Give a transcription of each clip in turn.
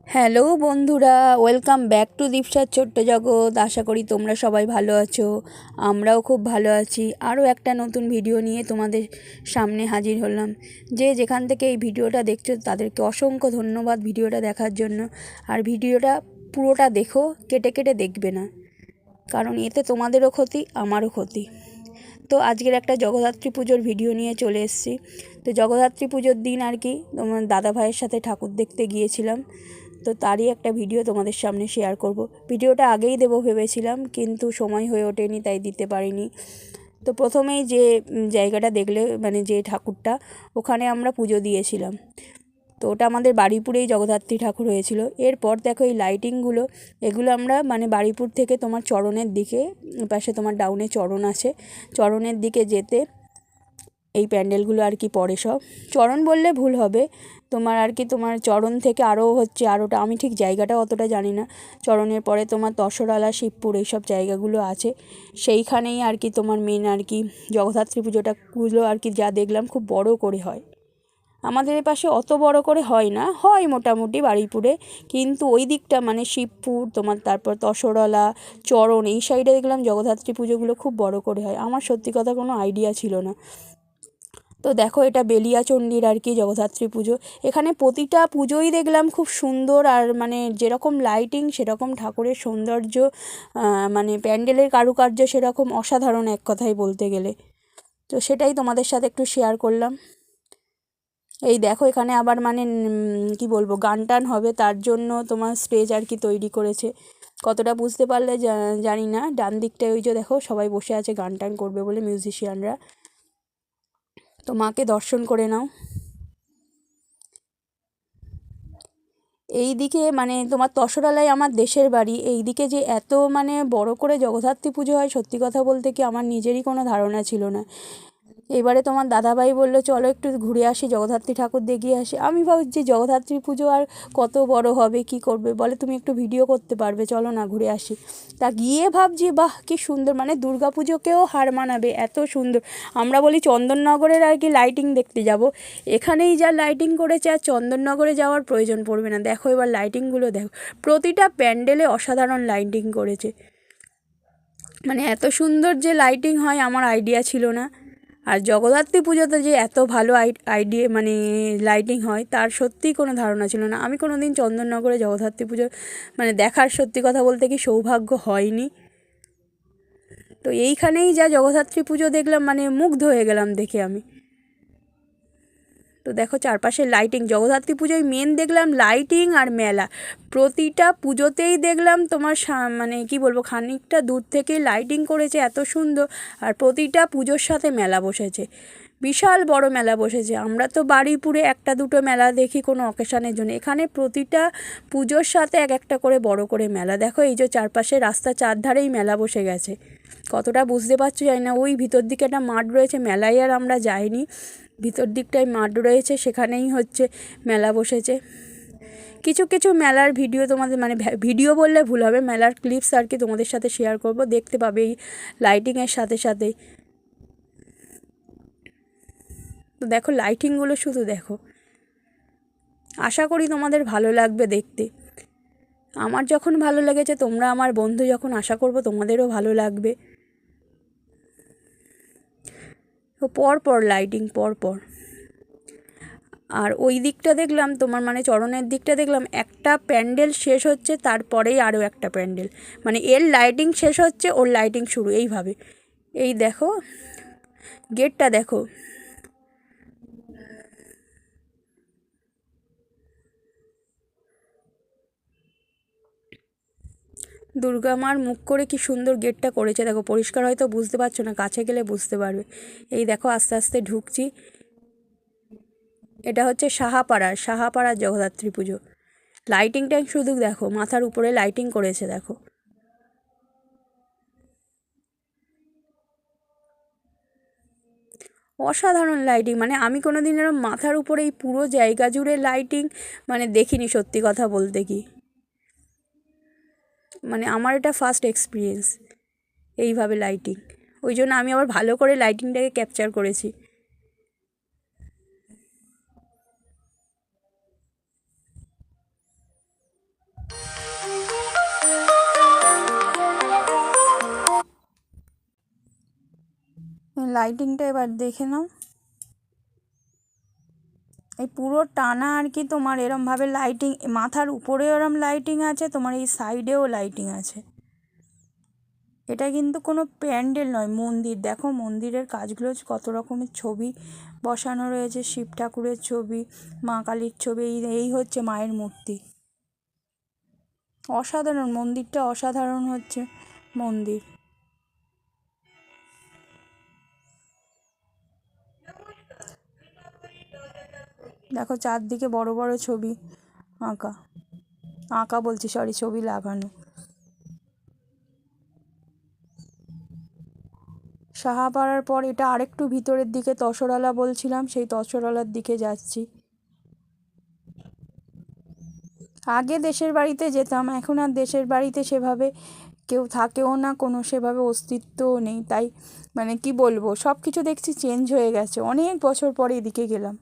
Hello বন্ধুরা, welcome back to দীপসার ছোট্ট জগৎ। আশা করি তোমরা সবাই ভালো আছো, আমরাও খুব ভালো আছি। আরও একটা নতুন ভিডিও নিয়ে তোমাদের সামনে হাজির হলাম। যে যেখান থেকে এই ভিডিওটা দেখছো তাদেরকে অসংখ্য ধন্যবাদ ভিডিওটা দেখার জন্য। আর ভিডিওটা পুরোটা দেখো, কেটে কেটে দেখবে না, কারণ এতে তোমাদেরও ক্ষতি আমারও ক্ষতি। তো আজকের একটা জগদ্ধাত্রী পুজোর ভিডিও নিয়ে চলে এসেছি। তো জগদ্ধাত্রী পুজোর দিন আর কি তোমার দাদা ভাইয়ের সাথে ঠাকুর দেখতে গিয়েছিলাম, তো তারই একটা ভিডিও তোমাদের সামনে শেয়ার করব। ভিডিওটা আগেই দেবো ভেবেছিলাম, কিন্তু সময় হয়ে ওঠেনি, তাই দিতে পারিনি। তো প্রথমেই যে জায়গাটা দেখলে, মানে যে ঠাকুরটা, ওখানে আমরা পুজো দিয়েছিলাম। তো ওটা আমাদের বারুইপুরেই জগদ্ধাত্রী ঠাকুর হয়েছিল। এরপর দেখো এই লাইটিংগুলো, এগুলো আমরা মানে বারুইপুর থেকে তোমার চরণের দিকে, পাশে তোমার ডাউনে চরণ আছে, চরণের দিকে যেতে এই প্যান্ডেলগুলো আর কি পড়ে। সব চরণ বললে ভুল হবে, তোমার আর কি তোমার চরণ থেকে আরোটা আমি ঠিক জায়গাটা অতটা জানি না। চরণের পরে তোমার তসরালা, শিবপুর, এইসব জায়গাগুলো আছে। সেইখানেই আর কি তোমার মেন আর কি জগদ্ধাত্রী পুজোগুলো আর কি যা দেখলাম খুব বড় করে হয়। আমাদের এপাশে অত বড় করে হয় না, হয় মোটামুটি বারুইপুরে, কিন্তু ওই দিকটা মানে শিবপুর তোমার, তারপর তসরলা, চরণ, এই সাইডে দেখলাম জগদ্ধাত্রী পুজোগুলো খুব বড় করে হয়। আমার সত্যি কথা কোনো আইডিয়া ছিল না। তো দেখো এটা বেলিয়াচণ্ডীর আর কি জগদ্ধাত্রী পুজো। এখানে প্রতিটা পুজোই দেখলাম খুব সুন্দর, আর মানে যেরকম লাইটিং সেরকম ঠাকুরের সৌন্দর্য, মানে প্যান্ডেলের কারুকার্য সেরকম অসাধারণ, এক কথায় বলতে গেলে। তো সেটাই তোমাদের সাথে একটু শেয়ার করলাম। এই দেখো এখানে আবার মানে কি বলবো, গান টান হবে, তার জন্য তোমার স্টেজ আর কি তৈরি করেছে। কতটা বুঝতে পারলে জানি না। ডান দিকটায় ওই যে দেখো সবাই বসে আছে গান টান করবে বলে, মিউজিশিয়ানরা। তো মাকে দর্শন করে নাও। এই দিকে মানে তোমার তসরালায় আমার দেশের বাড়ি, এই দিকে যে এত মানে বড় করে জগদ্ধাত্রী পুজো হয়, সত্যি কথা বলতে কি আমার নিজেরই কোনো ধারণা ছিল না। এবারে তোমার দাদাভাই বললো চলো একটু ঘুরে আসি, জগদ্ধাত্রী ঠাকুর দেখিয়ে আসি। আমি ভাবছি জগদ্ধাত্রী পুজো আর কত বড় হবে, কি করবে, বলে তুমি একটু ভিডিও করতে পারবে, চলো না ঘুরে আসি। তা গিয়ে ভাবছি বাহ কি সুন্দর, মানে দুর্গা পুজোকেও হার মানাবে, এত সুন্দর। আমরা বলি চন্দননগরের আর কি লাইটিং দেখতে যাব, এখানেই যা লাইটিং করেছে আর চন্দননগরে যাওয়ার প্রয়োজন পড়বে না। দেখো এবার লাইটিংগুলো দেখো, প্রতিটা প্যান্ডেলে অসাধারণ লাইটিং করেছে। মানে এত সুন্দর যে লাইটিং হয় আমার আইডিয়া ছিল না। আর জগদ্ধাত্রী পুজোতে যে এত ভালো আইডিয়া মানে লাইটিং হয় তার সত্যিই কোনো ধারণা ছিল না। আমি কোনো দিন চন্দননগরে জগদ্ধাত্রী পুজো মানে দেখার সত্যি কথা বলতে কি সৌভাগ্য হয়নি। তো এইখানেই যা জগদ্ধাত্রী পুজো দেখলাম, মানে মুগ্ধ হয়ে গেলাম দেখে আমি। তো দেখো চারপাশে লাইটিং, জগদ্ধাত্রী পুজোয় মেন দেখলাম লাইটিং আর মেলা। প্রতিটা পুজোতেই দেখলাম তোমার মানে কি বলবো, খানিকটা দূর থেকে লাইটিং করেছে এত সুন্দর, আর প্রতিটা পুজোর সাথে মেলা বসেছে, বিশাল বড় মেলা বসেছে। আমরা তো বারুইপুরে একটা দুটো মেলা দেখি কোনো অকেশানের জন্য, এখানে প্রতিটা পুজোর সাথে এক একটা করে বড় করে মেলা। দেখো এই যে চারপাশে রাস্তা চারধারেই মেলা বসে গেছে, কতটা বুঝতে পারছো জানি না। ওই ভিতর দিকে একটা মাঠ রয়েছে, মেলায় আর আমরা যাইনি, ভিতর দিকটায় মাঠ রয়েছে, সেখানেই হচ্ছে মেলা বসেছে। কিছু কিছু মেলার ভিডিও তোমাদের মানে ভিডিও বললে ভুল হবে, মেলার ক্লিপস আর কি তোমাদের সাথে শেয়ার করব, দেখতে পাবে এই লাইটিংয়ের সাথে সাথেই। তো দেখো লাইটিংগুলো শুধু দেখো, আশা করি তোমাদের ভালো লাগবে দেখতে। আমার যখন ভালো লেগেছে, তোমরা আমার বন্ধু যখন, আশা করব তোমাদেরও ভালো লাগবে। তো পর লাইটিং পর। আর ওই দিকটা দেখলাম তোমার মানে চরণের দিকটা দেখলাম একটা প্যান্ডেল শেষ হচ্ছে, তারপরেই আরও একটা প্যান্ডেল, মানে এর লাইটিং শেষ হচ্ছে ওর লাইটিং শুরু, এইভাবে। এই দেখো গেটটা দেখো, দুর্গা মার মুখ করে কি সুন্দর গেটটা করেছে দেখো। পরিষ্কার হয়তো বুঝতে পারছো না, কাছে গেলে বুঝতে পারবে। এই দেখো আস্তে আস্তে ঢুকছি, এটা হচ্ছে সাহাপাড়ার জগদ্ধাত্রী পুজো। লাইটিংটা শুধু দেখো, মাথার উপরে লাইটিং করেছে দেখো। অসাধারণ লাইটিং, মানে আমি কোনো দিন এরকম মাথার উপরে এই পুরো জায়গা জুড়ে লাইটিং মানে দেখিনি, সত্যি কথা বলতে কি। মানে আমার এটা ফার্স্ট এক্সপিরিয়েন্স এইভাবে লাইটিং, ওই জন্য আমি আবার ভালো করে লাইটিংটাকে ক্যাপচার করেছি। লাইটিংটা এবার দেখে নাও। এই পুরো টানা আর কি তোমার এরমভাবে লাইটিং, মাথার উপরেও এরম লাইটিং আছে, তোমার এই সাইডেও লাইটিং আছে। এটা কিন্তু কোনো প্যান্ডেল নয়, মন্দির। দেখো মন্দিরের কাজগুলো কত রকমের ছবি বসানো রয়েছে, শিব ঠাকুরের ছবি, মা কালীর ছবি। এই হচ্ছে মায়ের মূর্তি। অসাধারণ মন্দিরটা, অসাধারণ হচ্ছে মন্দির। দেখো চারদিকে বড় বড় ছবি আঁকা, আঁকা বলছি সরি, ছবি লাগানো। সাহাপাড়ার পর এটা আরেকটু ভিতরের দিকে তসরওয়ালা বলছিলাম, সেই তসরওয়ালার দিকে যাচ্ছি। আগে দেশের বাড়িতে যেতাম, এখন আর দেশের বাড়িতে সেভাবে কেউ থাকেও না, কোনো সেভাবে অস্তিত্বও নেই। তাই মানে কি বলবো, সব কিছু দেখছি চেঞ্জ হয়ে গেছে, অনেক বছর পরে এদিকে গেলাম।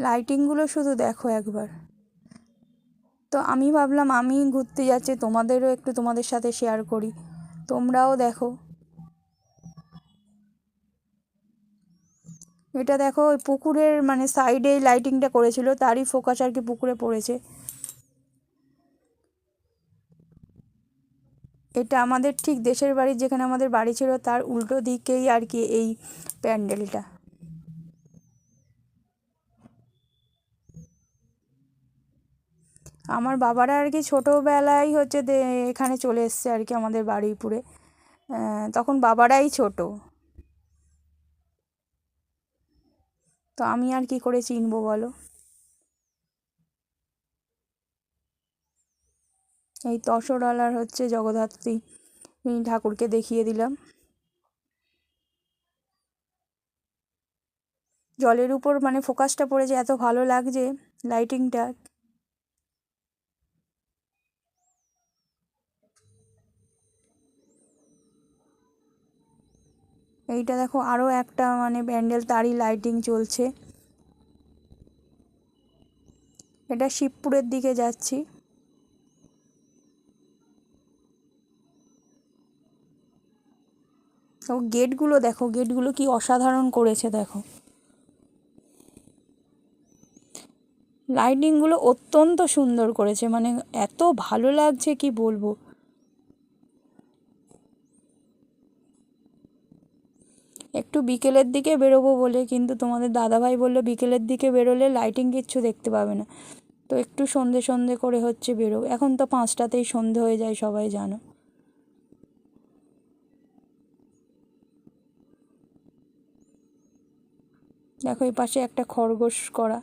লাইটিংগুলো শুধু দেখো একবার। তো আমি ভাবলাম আমি ঘুরতে যাচ্ছি, তোমাদেরও একটু তোমাদের সাথে শেয়ার করি, তোমরাও দেখো। এটা দেখো ওই পুকুরের মানে সাইডে লাইটিংটা করেছিল, তারই ফোকাস আর কি পুকুরে পড়েছে। এটা আমাদের ঠিক দেশের বাড়ি, যেখানে আমাদের বাড়ি ছিল তার উল্টো দিকেই আর কি এই প্যান্ডেলটা। আমার বাবারা আর কি ছোটোবেলায় হচ্ছে এখানে চলে এসছে আর কি আমাদের বারুইপুরে, তখন বাবারাই ছোট। তো আমি আর কি করে চিনবো বলো। এই তসরওয়ালার হচ্ছে জগদ্ধাত্রী ঠাকুরকে দেখিয়ে দিলাম। জলের উপর মানে ফোকাসটা পড়েছে, এত ভালো লাগছে লাইটিংটা। এইটা দেখো আরও একটা মানে প্যান্ডেল, তারই লাইটিং চলছে। এটা শিবপুরের দিকে যাচ্ছি। ও গেটগুলো দেখো, গেটগুলো কি অসাধারণ করেছে দেখো। লাইটিংগুলো অত্যন্ত সুন্দর করেছে, মানে এত ভালো লাগছে কি বলবো। একটু বিকেলের দিকে বেরোবো বলে, কিন্তু তোমাদের দাদাভাই বললো বিকেলের দিকে বেরোলে লাইটিং কিচ্ছু দেখতে পাবে না। তো একটু সন্ধে সন্ধে করে হচ্ছে বেরো, এখন তো 5টাতেই সন্ধে হয়ে যায় সবাই জানো। দেখো এই পাশে একটা খরগোশ করা।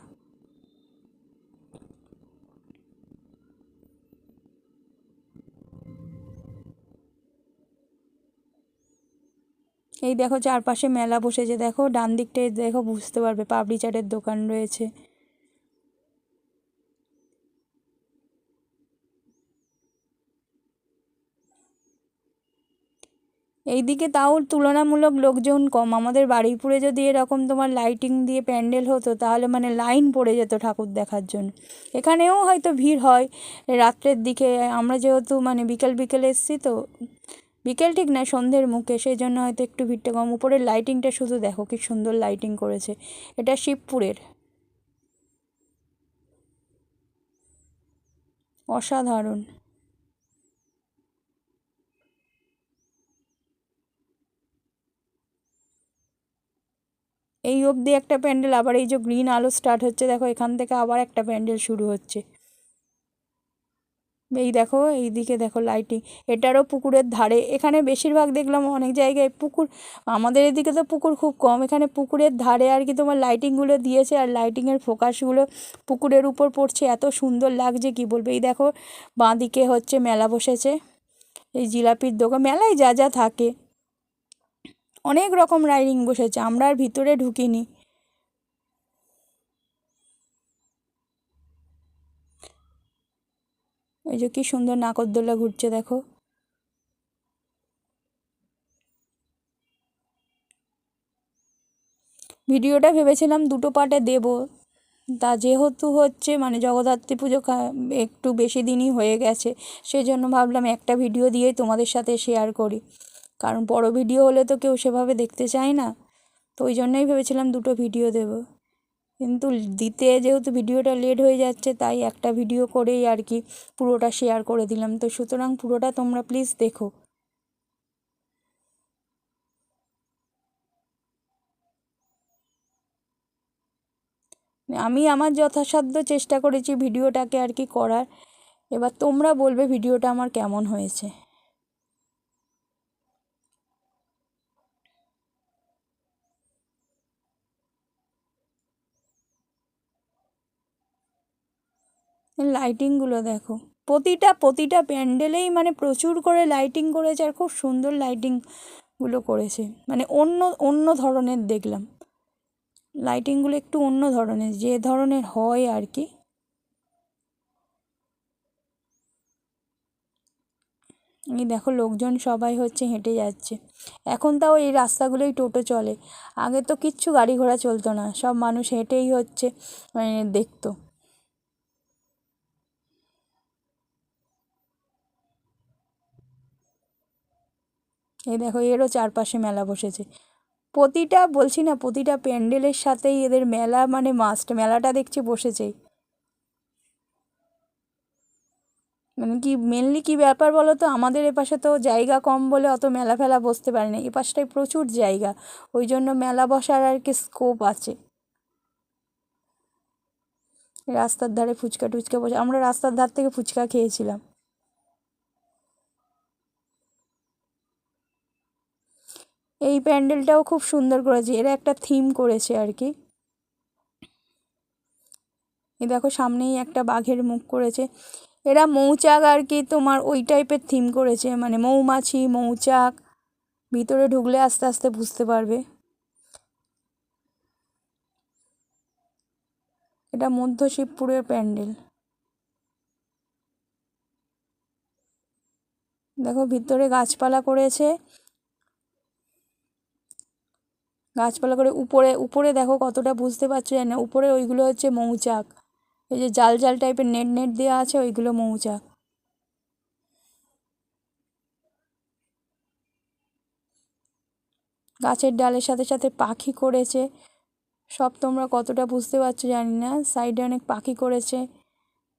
এই দেখো চারপাশে মেলা বসেছে, দেখো ডান দিকটায় দেখো বুঝতে পারবে পাপড়ি চাটের দোকান রয়েছে। এইদিকে তাও তুলনামূলক লোকজন কম। আমাদের বারুইপুরে যদি এরকম তোমার লাইটিং দিয়ে প্যান্ডেল হতো তাহলে মানে লাইন পড়ে যেত ঠাকুর দেখার জন্য। এখানেও হয়তো ভিড় হয় রাত্রের দিকে, আমরা যেহেতু মানে বিকেল বিকেল এসেছি তো, বিকেল ঠিক না সন্ধ্যের মুখে, সেই জন্য হয়তো একটু ভিড়টা কম। উপরের লাইটিংটা শুধু দেখো কি সুন্দর লাইটিং করেছে। এটা শিবপুরের, অসাধারণ। এই অবধি একটা প্যান্ডেল, আবার এই যে গ্রিন আলো স্টার্ট হচ্ছে দেখো, এখান থেকে আবার একটা প্যান্ডেল শুরু হচ্ছে। এই দেখো এইদিকে দেখো লাইটিং, এটারও পুকুরের ধারে। এখানে বেশিরভাগ দেখলাম অনেক জায়গায় পুকুর, আমাদের এদিকে তো পুকুর খুব কম, এখানে পুকুরের ধারে আর কি তোমার লাইটিংগুলো দিয়েছে, আর লাইটিংয়ের ফোকাসগুলো পুকুরের উপর পড়ছে, এত সুন্দর লাগছে কি বলবো। এই দেখো বাঁদিকে হচ্ছে মেলা বসেছে, এই জিলাপির দোকান, মেলায় যা যা থাকে অনেক রকম রাইডিং বসেছে, আমরা আর ভিতরে ঢুকিনি। ওই যে কি সুন্দর নাগরদোলা ঘুরছে দেখো। ভিডিওটা ভেবেছিলাম দুটো পার্টে দেব, তা যেহেতু হচ্ছে মানে জগদ্ধাত্রী পুজো একটু বেশি দিনই হয়ে গেছে, সেই জন্য ভাবলাম একটা ভিডিও দিয়েই তোমাদের সাথে শেয়ার করি, কারণ বড় ভিডিও হলে তো কেউ সেভাবে দেখতে চায় না। তো ওই জন্যই ভেবেছিলাম দুটো ভিডিও দেব, কিন্তু দিতে যেহেতু ভিডিওটা লেট হয়ে যাচ্ছে, তাই একটা ভিডিও করেই আর কি পুরোটা শেয়ার করে দিলাম। তো সুতরাং পুরোটা তোমরা প্লিজ দেখো। আমি আমার যথাসাধ্য চেষ্টা করেছি ভিডিওটাকে আর কি করার। এবার তোমরা বলবে ভিডিওটা আমার কেমন হয়েছে। লাইটিংগুলো দেখো, প্রতিটা প্যান্ডেলেই মানে প্রচুর করে লাইটিং করেছে, আর খুব সুন্দর লাইটিংগুলো করেছে, মানে অন্য অন্য ধরনের দেখলাম লাইটিংগুলো, একটু অন্য ধরনের, যে ধরনের হয় আর কি। এই দেখো লোকজন সবাই হচ্ছে হেঁটে যাচ্ছে, এখন তাও এই রাস্তাগুলোই টোটো চলে, আগে তো কিচ্ছু গাড়ি ঘোড়া চলতো না, সব মানুষ হেঁটেই হচ্ছে মানে দেখতো। এই দেখো এরও চারপাশে মেলা বসেছে, বলছি না প্রতিটা প্যান্ডেলের সাথেই এদের মেলা মানে মাস্ট, মেলাটা দেখছি বসেছেই। মানে কি মেনলি কি ব্যাপার বলো তো, আমাদের এপাশে তো জায়গা কম বলে অত মেলা ফেলা বসতে পারে না, এপাশটায় প্রচুর জায়গা, ওই জন্য মেলা বসার আর কি স্কোপ আছে। রাস্তার ধারে ফুচকা টুচকা বসে, আমরা রাস্তার ধার থেকে ফুচকা খেয়েছিলাম। এই প্যান্ডেলটাও খুব সুন্দর করেছে, এরা একটা থিম করেছে আর কি। এই দেখো সামনেই একটা বাঘের মুখ করেছে, এরা মৌচাক আর কি তোমার ওই টাইপের থিম করেছে, মানে মৌমাছি মৌচাক, ভিতরে ঢুকলে আস্তে আস্তে বুঝতে পারবে। এটা মধ্য শিবপুরের প্যান্ডেল। দেখো ভিতরে গাছপালা করেছে, গাছপালা করে উপরে উপরে দেখো কতটা বুঝতে পারছো জানি না, উপরে ওইগুলো হচ্ছে মৌচাক, এই যে জাল জাল টাইপের নেট নেট দেওয়া আছে ওইগুলো মৌচাক। গাছের ডালের সাথে সাথে পাখি করেছে, সব তোমরা কতটা বুঝতে পারছো জানি না, সাইডে অনেক পাখি করেছে,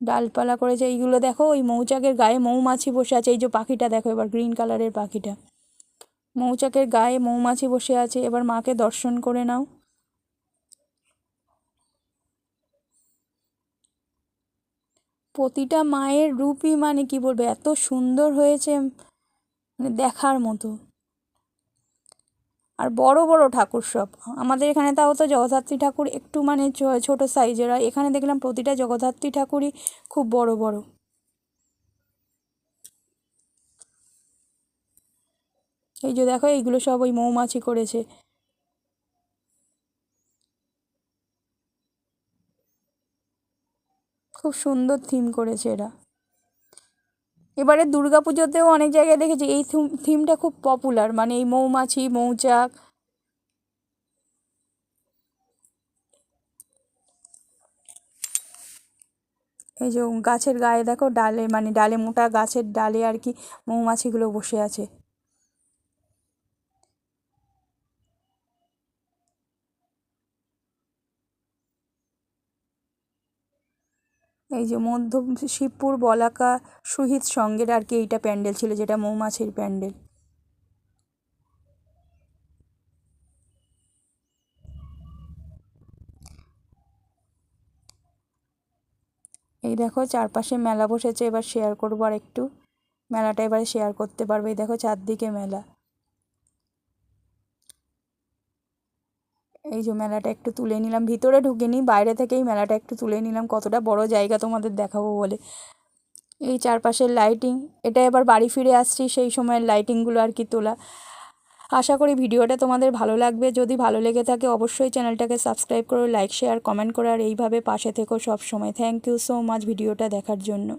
ডালপালা করেছে। এইগুলো দেখো ওই মৌচাকের গায়ে মৌমাছি বসে আছে, এই যে পাখিটা দেখো এবার গ্রিন কালারের পাখিটা, মৌচাকের গায়ে মৌমাছি বসে আছে। এবার মাকে দর্শন করে নাও। প্রতিটা মায়ের রূপই মানে কি বলবে, এত সুন্দর হয়েছে মানে দেখার মতো, আর বড় বড় ঠাকুর সব। আমাদের এখানে তাও তো জগদ্ধাত্রী ঠাকুর একটু মানে ছোট সাইজের, আর এখানে দেখলাম প্রতিটা জগদ্ধাত্রী ঠাকুরই খুব বড় বড়। এই যে দেখো এইগুলো সব ওই মৌমাছি করেছে, খুব সুন্দর থিম করেছে এরা। এবারে দুর্গাপুজোতেও অনেক জায়গায় দেখেছি এই থিমটা খুব পপুলার, মানে এই মৌমাছি মৌচাক। এই যে গাছের গায়ে দেখো ডালে, মানে ডালে মোটা গাছের ডালে আর কি মৌমাছিগুলো বসে আছে। এই যে মধ্য শিবপুর বলাকা সুহিত সঙ্গের আর কি এইটা প্যান্ডেল ছিল, যেটা মৌমাছির প্যান্ডেল। এই দেখো চারপাশে মেলা বসেছে, এবার শেয়ার করবো আর একটু, মেলাটা এবারে শেয়ার করতে পারবে। এই দেখো চারদিকে মেলা, এই যে মেলাটা একটু তুলে নিলাম, ভিতরে ঢুকিনি, বাইরে থেকেই মেলাটা একটু তুলে নিলাম, কতটা বড় জায়গা তোমাদের দেখাবো বলে। এই চারপাশের লাইটিং, এটা এবার বাড়ি ফিরে আসছি সেই সময়ের লাইটিংগুলো আর কি তোলা। আশা করি ভিডিওটা তোমাদের ভালো লাগবে, যদি ভালো লেগে থাকে অবশ্যই চ্যানেলটাকে সাবস্ক্রাইব করো, লাইক শেয়ার কমেন্ট করো, আর এইভাবে পাশে থেকো সব সময়। থ্যাংক ইউ সো মাচ ভিডিওটা দেখার জন্য।